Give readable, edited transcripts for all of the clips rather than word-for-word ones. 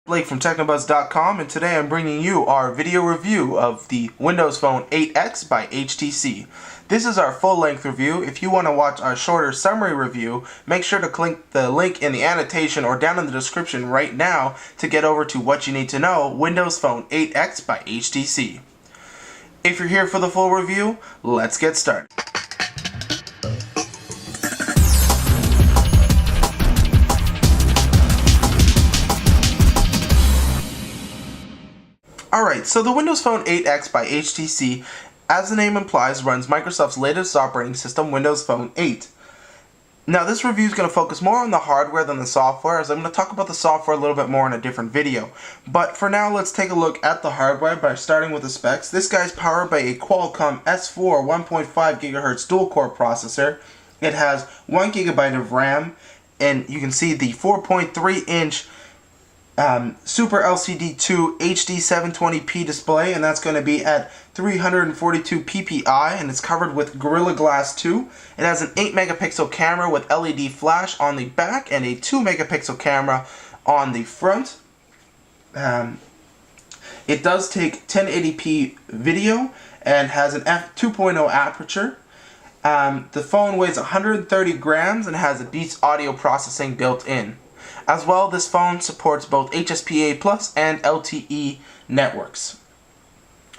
Blake from Techno-Buzz.com, and today I'm bringing you our video review of the Windows Phone 8X by HTC. This is our full-length review. If you want to watch our shorter summary review, make sure to click the link in the annotation or down in the description right now to get over to what you need to know, Windows Phone 8X by HTC. If you're here for the full review, let's get started. Alright, so the Windows Phone 8X by HTC, as the name implies, runs Microsoft's latest operating system, Windows Phone 8. Now this review is going to focus more on the hardware than the software, as I'm going to talk about the software a little bit more in a different video. But for now, let's take a look at the hardware by starting with the specs. This guy's powered by a Qualcomm S4 1.5 GHz dual-core processor. It has 1 GB of RAM, and you can see the 4.3-inch Super LCD 2 HD 720p display, and that's going to be at 342 ppi, and it's covered with Gorilla Glass 2. It has an 8 megapixel camera with LED flash on the back and a 2 megapixel camera on the front. It does take 1080p video and has an f2.0 aperture. The phone weighs 130 grams and has a Beats audio processing built in. As well, this phone supports both HSPA Plus and LTE networks.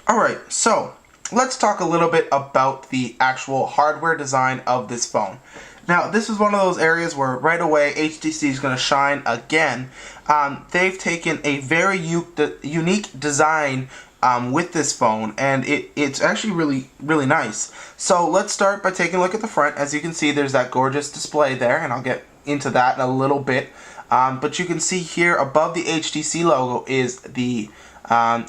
Alright, so let's talk a little bit about the actual hardware design of this phone. Now, this is one of those areas where right away HTC is going to shine again. They've taken a very unique design with this phone, and it's actually really nice. So let's start by taking a look at the front. As you can see, there's that gorgeous display there, and I'll get into that in a little bit. But you can see here above the HTC logo is the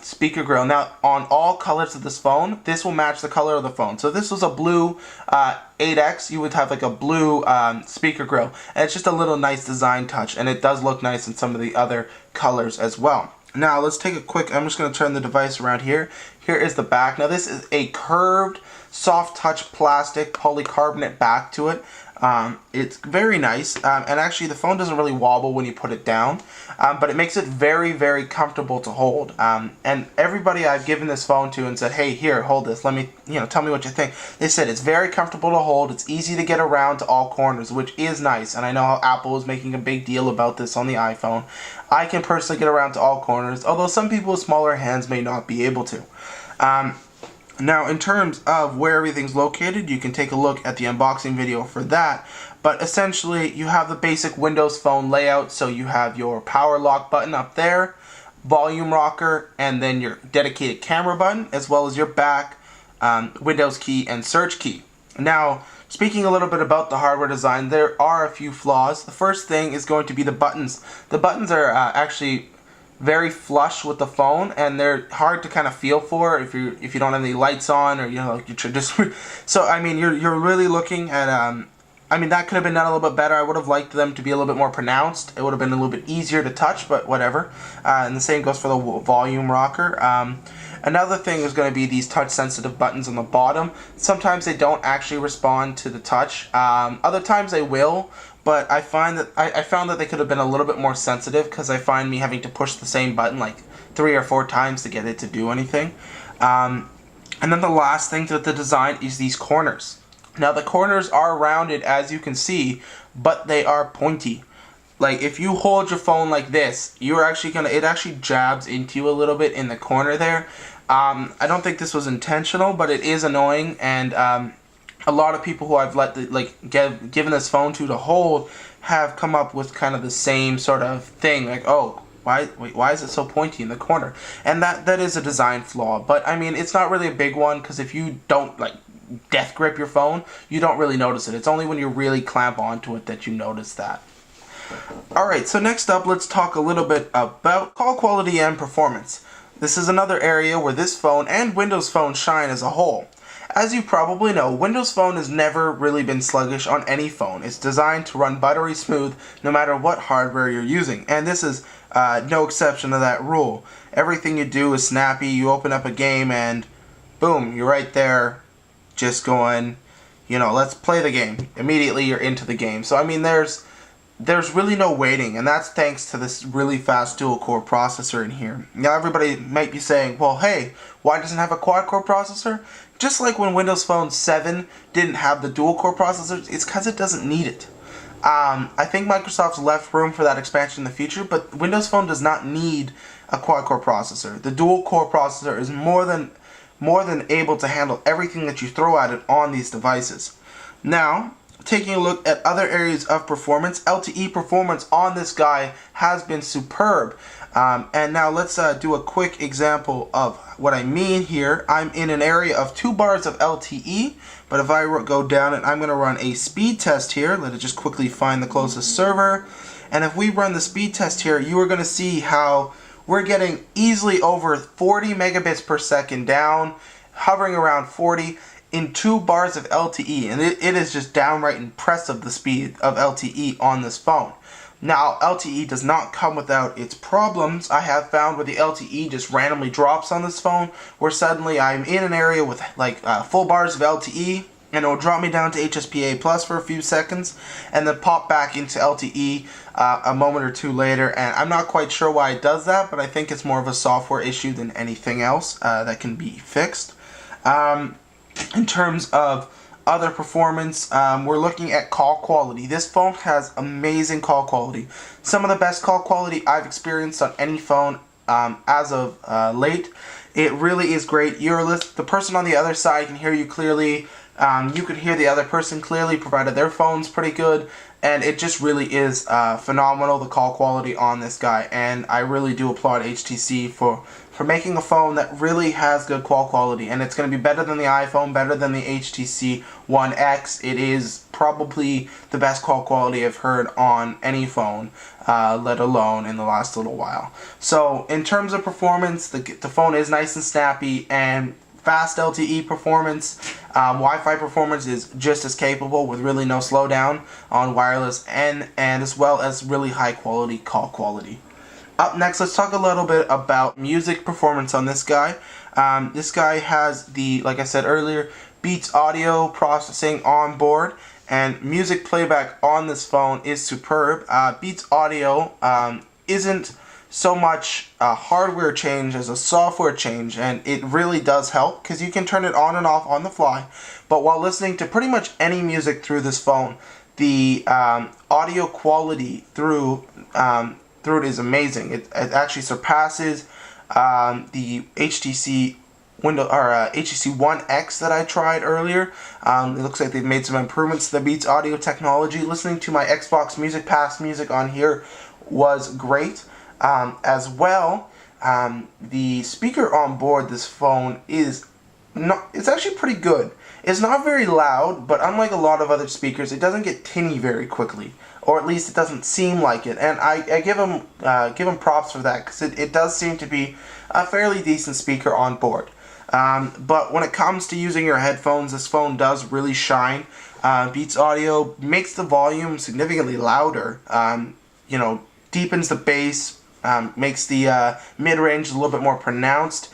speaker grill. Now, on all colors of this phone, this will match the color of the phone. So if this was a blue 8X, you would have like a blue speaker grill. And it's just a little nice design touch, and it does look nice in some of the other colors as well. Now, let's take a quick, I'm just going to turn the device around here. Here is the back. Now, this is a curved, soft touch plastic polycarbonate back to it. It's very nice, and actually the phone doesn't really wobble when you put it down, but it makes it very comfortable to hold. And everybody I've given this phone to and said, hey, here, hold this, let me, tell me what you think. They said it's very comfortable to hold, it's easy to get around to all corners, which is nice, and I know how Apple is making a big deal about this on the iPhone. I can personally get around to all corners, although some people with smaller hands may not be able to. Now, in terms of where everything's located, you can take a look at the unboxing video for that. But essentially, you have the basic Windows Phone layout. So you have your power lock button up there, volume rocker, and then your dedicated camera button, as well as your back, Windows key, and search key. Now, speaking a little bit about the hardware design, there are a few flaws. The first thing is going to be the buttons. The buttons are actually very flush with the phone, and they're hard to kind of feel for if you don't have any lights on, or you're just so I mean you're really looking at I mean, that could have been done a little bit better. I would have liked them to be a little bit more pronounced. It would have been a little bit easier to touch, but whatever. And the same goes for the volume rocker. Another thing is going to be these touch sensitive buttons on the bottom. Sometimes they don't actually respond to the touch. Other times they will. But I found that they could have been a little bit more sensitive, because I find me having to push the same button like 3 or 4 times to get it to do anything. And then the last thing to the design is these corners. Now the corners are rounded, as you can see, but they are pointy. Like if you hold your phone like this, you're actually it actually jabs into you a little bit in the corner there. I don't think this was intentional, but it is annoying, and a lot of people who I've given this phone to hold have come up with kind of the same sort of thing, like, oh, why is it so pointy in the corner? And that is a design flaw. But I mean, it's not really a big one, because if you don't death grip your phone, you don't really notice it. It's only when you really clamp onto it that you notice that. Alright, so next up, let's talk a little bit about call quality and performance. This is another area where this phone and Windows Phone shine as a whole. As you probably know, Windows Phone has never really been sluggish on any phone. It's designed to run buttery smooth no matter what hardware you're using, and this is no exception to that rule. Everything you do is snappy. You open up a game and boom, you're right there, just going, let's play the game. Immediately you're into the game. So I mean, there's there's really no waiting, and that's thanks to this really fast dual-core processor in here. Now everybody might be saying, well, hey, why doesn't it have a quad-core processor? Just like when Windows Phone 7 didn't have the dual-core processor, it's because it doesn't need it. I think Microsoft's left room for that expansion in the future, but Windows Phone does not need a quad-core processor. The dual-core processor is more than able to handle everything that you throw at it on these devices. Now, taking a look at other areas of performance, LTE performance on this guy has been superb. And now let's do a quick example of what I mean here. I'm in an area of 2 bars of LTE, but if I go down and I'm going to run a speed test here, let it just quickly find the closest server. And if we run the speed test here, you are going to see how we're getting easily over 40 megabits per second down, hovering around 40 in 2 bars of LTE. And it is just downright impressive, the speed of LTE on this phone. Now, LTE does not come without its problems. I have found where the LTE just randomly drops on this phone, where suddenly I'm in an area with like full bars of LTE, and it will drop me down to HSPA plus for a few seconds, and then pop back into LTE a moment or two later. And I'm not quite sure why it does that, but I think it's more of a software issue than anything else that can be fixed. In terms of other performance, we're looking at call quality. This phone has amazing call quality. Some of the best call quality I've experienced on any phone as of late. It really is great. The person on the other side can hear you clearly. You can hear the other person clearly, provided their phone's pretty good. And it just really is phenomenal, the call quality on this guy. And I really do applaud HTC for making a phone that really has good call quality. And it's going to be better than the iPhone, better than the HTC One X. It is probably the best call quality I've heard on any phone, let alone in the last little while. So in terms of performance, the phone is nice and snappy, and fast LTE performance, Wi-Fi performance is just as capable with really no slowdown on wireless, and as well as really high quality call quality. Up next, let's talk a little bit about music performance on this guy. This guy has the, like I said earlier, Beats audio processing on board, and music playback on this phone is superb. Beats audio isn't so much a hardware change as a software change, and it really does help because you can turn it on and off on the fly. But while listening to pretty much any music through this phone, the audio quality through it is amazing. It actually surpasses the HTC HTC One X that I tried earlier. It looks like they've made some improvements to the Beats audio technology. Listening to my Xbox Music Pass music on here was great. As well, the speaker on board this phone it's actually pretty good. It's not very loud, but unlike a lot of other speakers, it doesn't get tinny very quickly, or at least it doesn't seem like it. And I give them props for that, because it does seem to be a fairly decent speaker on board. But when it comes to using your headphones, this phone does really shine. Beats audio makes the volume significantly louder. Deepens the bass, makes the mid-range a little bit more pronounced.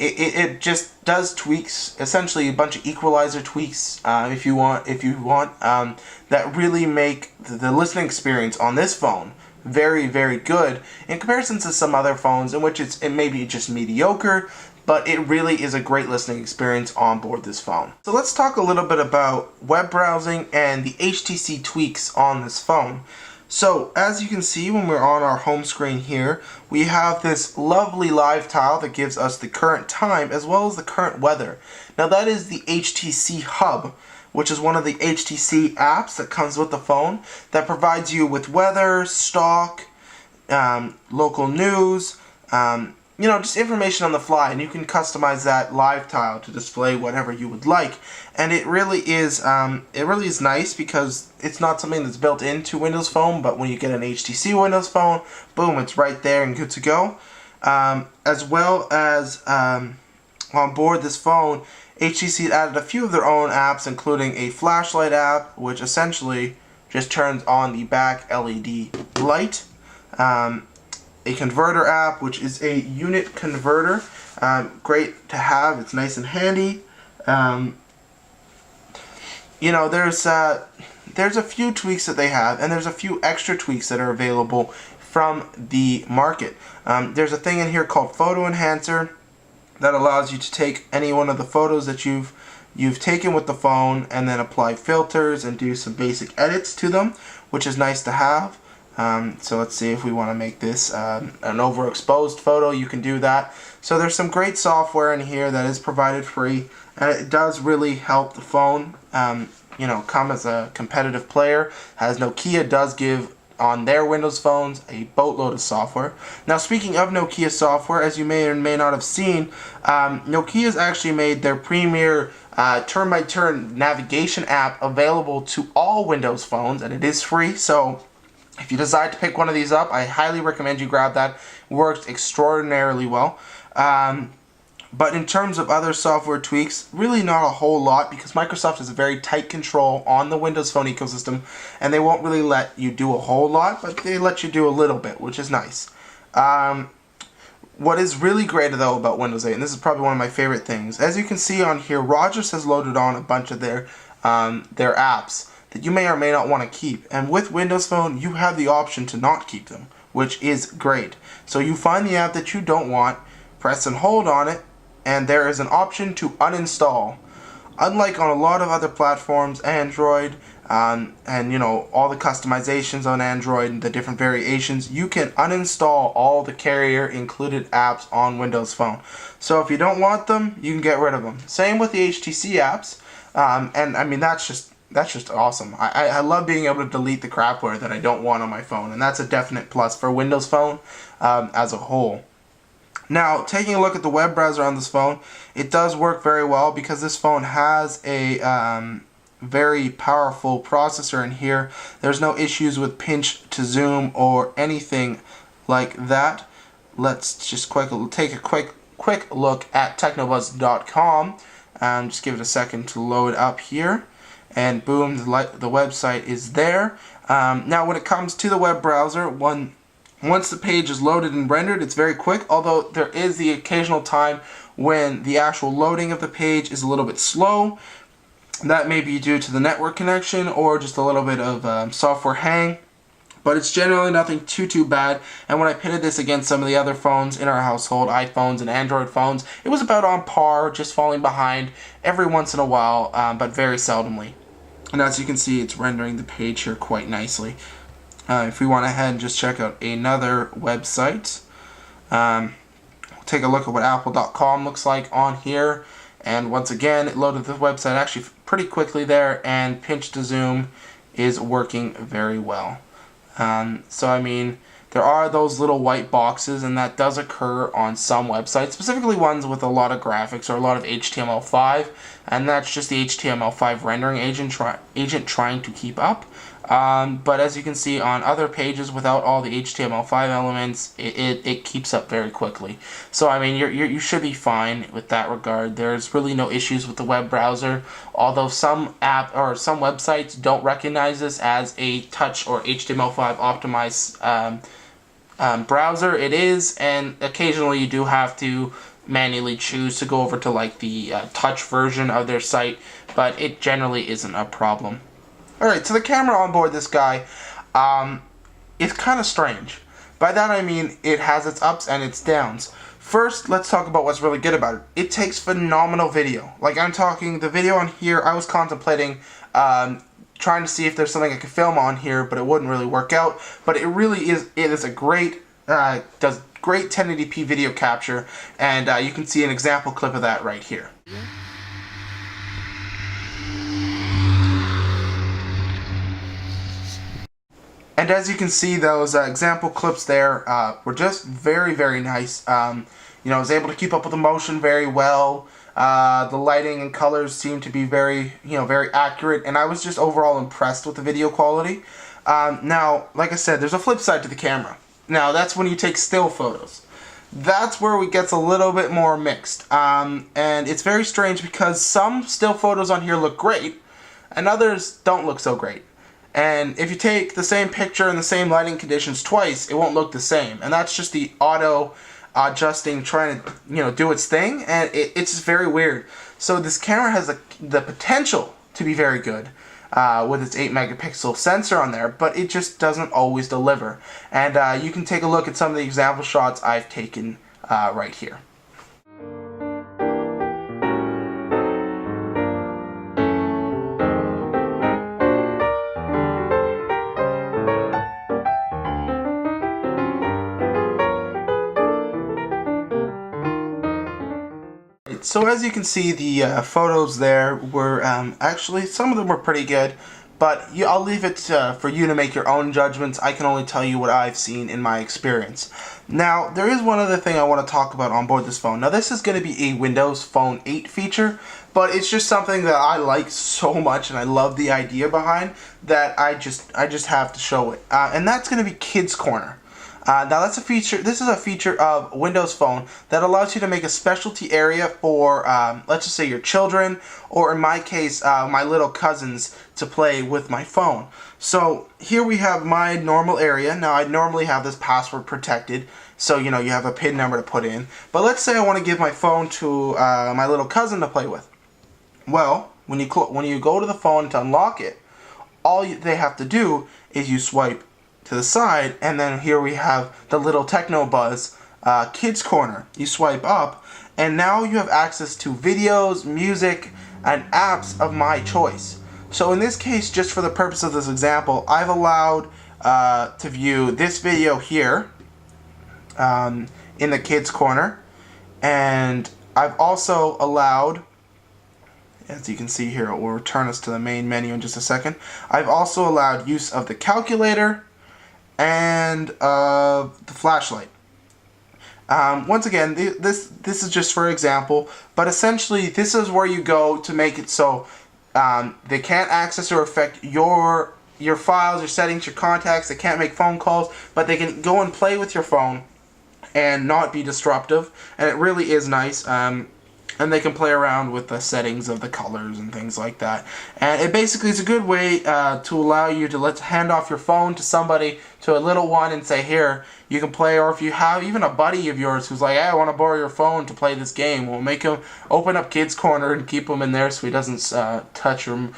It just does tweaks, essentially a bunch of equalizer tweaks, if you want, that really make the listening experience on this phone very, very good in comparison to some other phones in which it may be just mediocre, but it really is a great listening experience on board this phone. So let's talk a little bit about web browsing and the HTC tweaks on this phone. So, as you can see when we're on our home screen here, we have this lovely live tile that gives us the current time as well as the current weather. Now that is the HTC Hub, which is one of the HTC apps that comes with the phone that provides you with weather, stock, local news, just information on the fly, and you can customize that live tile to display whatever you would like. And it really is nice because it's not something that's built into Windows Phone, but when you get an HTC Windows Phone, boom, it's right there and good to go. As well as on board this phone, HTC added a few of their own apps, including a flashlight app, which essentially just turns on the back LED light. A converter app, which is a unit converter. Great to have. It's nice and handy. there's a few tweaks that they have, and there's a few extra tweaks that are available from the market. There's a thing in here called Photo Enhancer that allows you to take any one of the photos that you've taken with the phone and then apply filters and do some basic edits to them, which is nice to have. So let's see if we want to make this an overexposed photo. You can do that. So there's some great software in here that is provided free, and it does really help the phone you know, come as a competitive player. As Nokia does give on their Windows phones a boatload of software. Now, speaking of Nokia software, as you may or may not have seen, Nokia's actually made their premier turn-by-turn navigation app available to all Windows phones, and it is free. So if you decide to pick one of these up, I highly recommend you grab that. It works extraordinarily well. But in terms of other software tweaks, really not a whole lot, because Microsoft has a very tight control on the Windows Phone ecosystem, and they won't really let you do a whole lot, but they let you do a little bit, which is nice. What is really great though about Windows 8, and this is probably one of my favorite things, as you can see on here, Rogers has loaded on a bunch of their apps that you may or may not want to keep, and with Windows Phone you have the option to not keep them, which is great. So you find the app that you don't want, press and hold on it, and there is an option to uninstall. Unlike on a lot of other platforms, Android, and you know, all the customizations on Android and the different variations, you can uninstall all the carrier included apps on Windows Phone. So if you don't want them, you can get rid of them. Same with the HTC apps, and I mean that's just awesome. I love being able to delete the crapware that I don't want on my phone, and that's a definite plus for Windows Phone as a whole. Now, taking a look at the web browser on this phone, it does work very well because this phone has a very powerful processor in here. There's no issues with pinch to zoom or anything like that. Let's just take a quick look at Techno-Buzz.com and just give it a second to load up here. And boom, the website is there. Now, when it comes to the web browser, once the page is loaded and rendered, it's very quick, although there is the occasional time when the actual loading of the page is a little bit slow. That may be due to the network connection or just a little bit of software hang, but it's generally nothing too bad. And when I pitted this against some of the other phones in our household, iPhones and Android phones, it was about on par, just falling behind every once in a while, but very seldomly. And as you can see, it's rendering the page here quite nicely. If we want to head and just check out another website, we'll take a look at what Apple.com looks like on here. And once again, it loaded the website actually pretty quickly there, and pinch to zoom is working very well. So I mean, there are those little white boxes, and that does occur on some websites, specifically ones with a lot of graphics or a lot of HTML5, and that's just the HTML5 rendering agent trying to keep up. But as you can see on other pages without all the HTML5 elements, it keeps up very quickly. So I mean, you should be fine with that regard. There's really no issues with the web browser, although some websites don't recognize this as a touch or HTML5 optimized browser. It is, and occasionally you do have to manually choose to go over to like the touch version of their site, but it generally isn't a problem. Alright, so the camera on board this guy is kind of strange. By that I mean it has its ups and its downs. First, let's talk about what's really good about it. It takes phenomenal video. Like, I'm talking the video on here, I was contemplating trying to see if there's something I could film on here, but it wouldn't really work out. But it really is, it is a great, does great 1080p video capture, and you can see an example clip of that right here. And as you can see, those example clips there were just very nice. You know, I was able to keep up with the motion very well. The lighting and colors seemed to be very accurate, and I was just overall impressed with the video quality. Now, like I said, there's a flip side to the camera. Now, that's when you take still photos. That's where it gets a little bit more mixed. And it's very strange because some still photos on here look great, and others don't look so great. And if you take the same picture in the same lighting conditions twice, it won't look the same. And that's just the auto adjusting trying to do its thing, and it's just very weird. So this camera has the potential to be very good, with its 8 megapixel sensor on there, but it just doesn't always deliver. And you can take a look at some of the example shots I've taken right here. So as you can see, the photos there were actually, some of them were pretty good, but I'll leave it for you to make your own judgments. I can only tell you what I've seen in my experience. Now, there is one other thing I want to talk about on board this phone. Now, this is going to be a Windows Phone 8 feature, but it's just something that I like so much and I love the idea behind that I just have to show it. And that's going to be Kids Corner. Now that's a feature. This is a feature of Windows Phone that allows you to make a specialty area for, let's just say, your children, or in my case, my little cousins, to play with my phone. So here we have my normal area. Now I normally have this password protected, so you have a PIN number to put in. But let's say I want to give my phone to my little cousin to play with. Well, when you go to the phone to unlock it, all they have to do is you swipe to the side, and then here we have the little Techno-Buzz Kids Corner. You swipe up, and now you have access to videos, music, and apps of my choice. So in this case, just for the purpose of this example, I've allowed to view this video here in the Kids Corner, and I've also allowed, as you can see here, it will return us to the main menu in just a second. I've also allowed use of the calculator and the flashlight. Once again, this is just for example, but essentially this is where you go to make it so they can't access or affect your files, your settings, your contacts. They can't make phone calls, but they can go and play with your phone and not be disruptive. And it really is nice. And they can play around with the settings of the colors and things like that. And it basically is a good way to allow you to hand off your phone to somebody, to a little one, and say, here, you can play. Or if you have even a buddy of yours who's like, hey, I want to borrow your phone to play this game, we'll make him open up Kids Corner and keep him in there so he doesn't touch or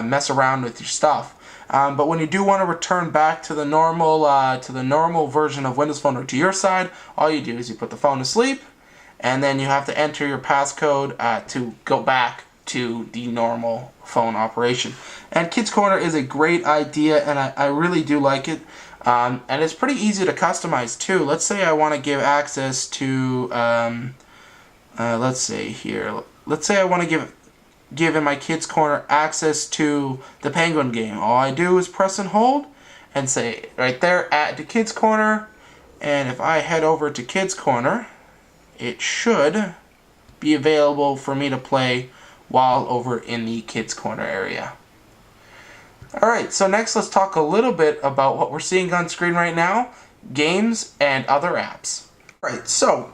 mess around with your stuff. But when you do want to return back to the normal version of Windows Phone, or to your side, all you do is you put the phone to sleep, and then you have to enter your passcode to go back to the normal phone operation. And Kids Corner is a great idea, and I really do like it. And it's pretty easy to customize too. Let's say I want to give access to, let's say here, let's say I want to give in my Kids Corner access to the Penguin game. All I do is press and hold and say right there, add to Kids Corner. And if I head over to Kids Corner, it should be available for me to play while over in the Kids Corner area. Alright, so next let's talk a little bit about what we're seeing on screen right now, games and other apps. Alright, so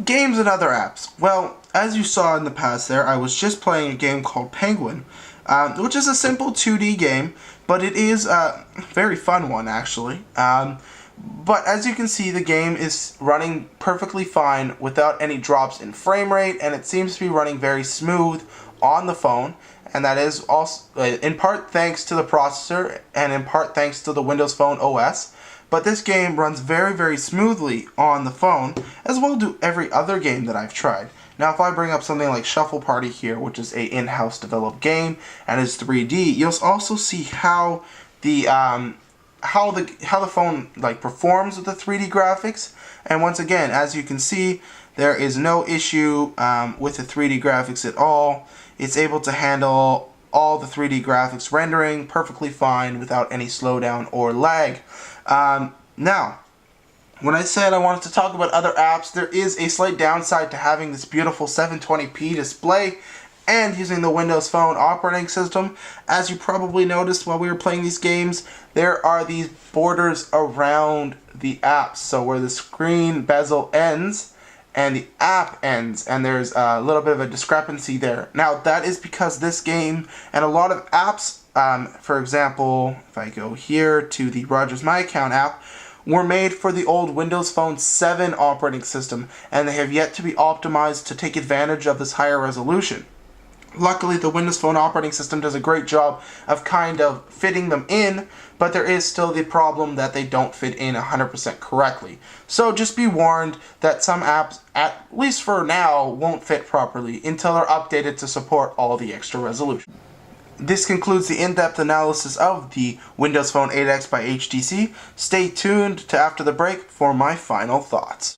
games and other apps. Well, as you saw in the past there, I was just playing a game called Penguin, which is a simple 2D game, but it is a very fun one actually. But as you can see, the game is running perfectly fine without any drops in frame rate, and it seems to be running very smooth on the phone, and that is also in part thanks to the processor and in part thanks to the Windows Phone OS. But this game runs very, very smoothly on the phone, as well do every other game that I've tried. Now if I bring up something like Shuffle Party here, which is a in-house developed game and is 3D, you'll also see how the phone performs with the 3D graphics. And once again, as you can see, there is no issue with the 3D graphics at all. It's able to handle all the 3D graphics rendering perfectly fine without any slowdown or lag. Now, when I said I wanted to talk about other apps, there is a slight downside to having this beautiful 720p display and using the Windows Phone operating system. As you probably noticed while we were playing these games, there are these borders around the apps. So where the screen bezel ends and the app ends, and there's a little bit of a discrepancy there. Now that is because this game and a lot of apps, for example, if I go here to the Rogers My Account app, were made for the old Windows Phone 7 operating system, and they have yet to be optimized to take advantage of this higher resolution. Luckily, the Windows Phone operating system does a great job of kind of fitting them in, but there is still the problem that they don't fit in 100% correctly. So just be warned that some apps, at least for now, won't fit properly until they're updated to support all the extra resolution. This concludes the in-depth analysis of the Windows Phone 8X by HTC. Stay tuned to after the break for my final thoughts.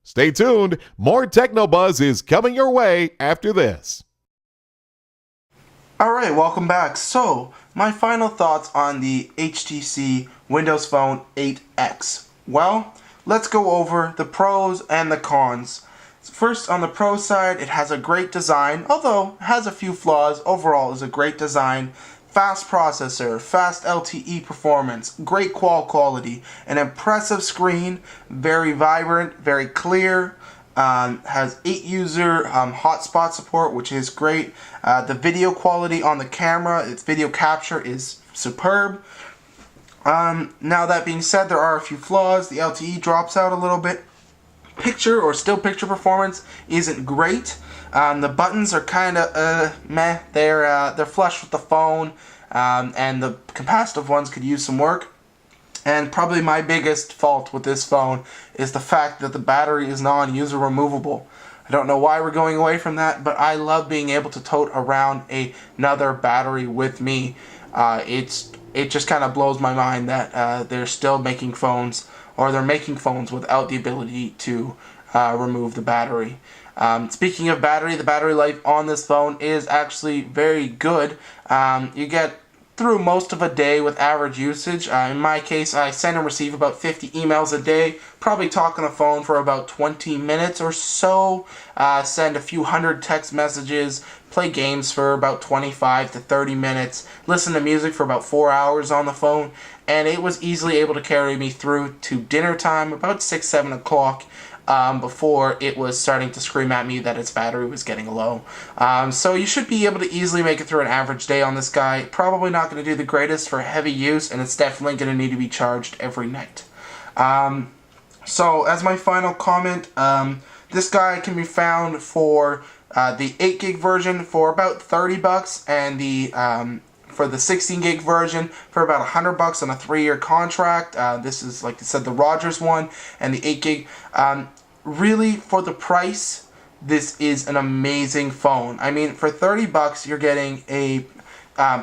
Stay tuned. More Techno-Buzz is coming your way after this. Alright, welcome back. So, my final thoughts on the HTC Windows Phone 8X. Well, let's go over the pros and the cons. First, on the pro side, it has a great design, although it has a few flaws. Overall, it's a great design. Fast processor, fast LTE performance, great quality, an impressive screen, very vibrant, very clear. Has 8-user hotspot support, which is great. The video quality on the camera, its video capture is superb. Now that being said, there are a few flaws. The LTE drops out a little bit. Picture or still picture performance isn't great. The buttons are kind of meh. They're flush with the phone, and the capacitive ones could use some work. And probably my biggest fault with this phone is the fact that the battery is non-user removable. I don't know why we're going away from that, but I love being able to tote around another battery with me. It just kind of blows my mind that they're still making phones, or they're making phones without the ability to remove the battery. Speaking of battery, the battery life on this phone is actually very good. You get through most of a day with average usage. In my case, I send and receive about 50 emails a day, probably talk on the phone for about 20 minutes or so, send a few hundred text messages, play games for about 25 to 30 minutes, listen to music for about 4 hours on the phone, and it was easily able to carry me through to dinner time, about 6-7 o'clock. Before it was starting to scream at me that its battery was getting low. So you should be able to easily make it through an average day on this guy. Probably not going to do the greatest for heavy use, and it's definitely going to need to be charged every night. So as my final comment, this guy can be found for the 8 gig version for about $30, and the for the 16 gig version for about $100 on a 3-year contract. This is, like I said, the Rogers one, and the 8 gig. Really, for the price, this is an amazing phone. I mean, for $30, you're getting a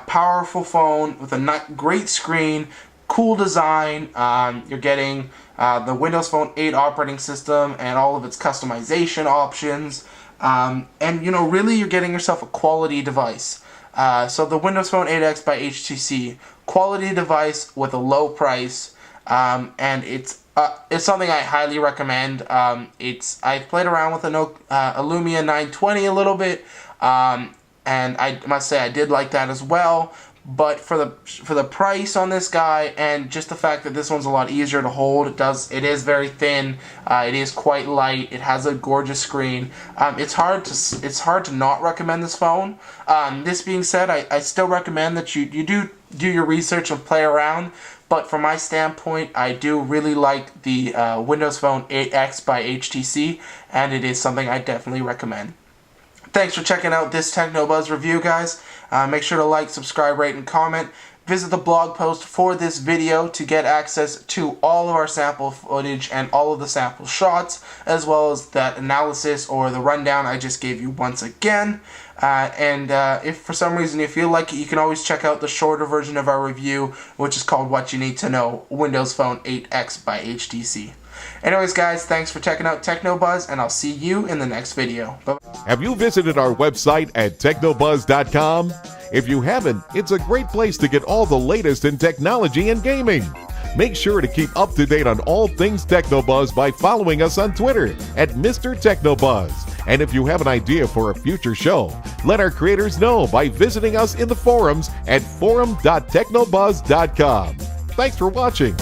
powerful phone with a great screen, cool design. You're getting the Windows Phone 8 operating system and all of its customization options. And, you know, really, you're getting yourself a quality device. So the Windows Phone 8X by HTC, quality device with a low price, and it's something I highly recommend. I've played around with a Lumia 920 a little bit, and I must say I did like that as well. But for the price on this guy, and just the fact that this one's a lot easier to hold, it is very thin, it is quite light, it has a gorgeous screen. It's hard to not recommend this phone. This being said, I still recommend that you do your research and play around. But from my standpoint, I do really like the Windows Phone 8X by HTC, and it is something I definitely recommend. Thanks for checking out this Techno-Buzz review, guys. Make sure to like, subscribe, rate, and comment. Visit the blog post for this video to get access to all of our sample footage and all of the sample shots, as well as that analysis or the rundown I just gave you once again. If for some reason you feel like it, you can always check out the shorter version of our review, which is called What You Need to Know, Windows Phone 8X by HTC. Anyways, guys, thanks for checking out Techno-Buzz, and I'll see you in the next video. Bye-bye. Have you visited our website at Techno-Buzz.com? If you haven't, it's a great place to get all the latest in technology and gaming. Make sure to keep up to date on all things Techno-Buzz by following us on Twitter at Mr. Techno-Buzz. And if you have an idea for a future show, let our creators know by visiting us in the forums at forum.technobuzz.com. Thanks for watching.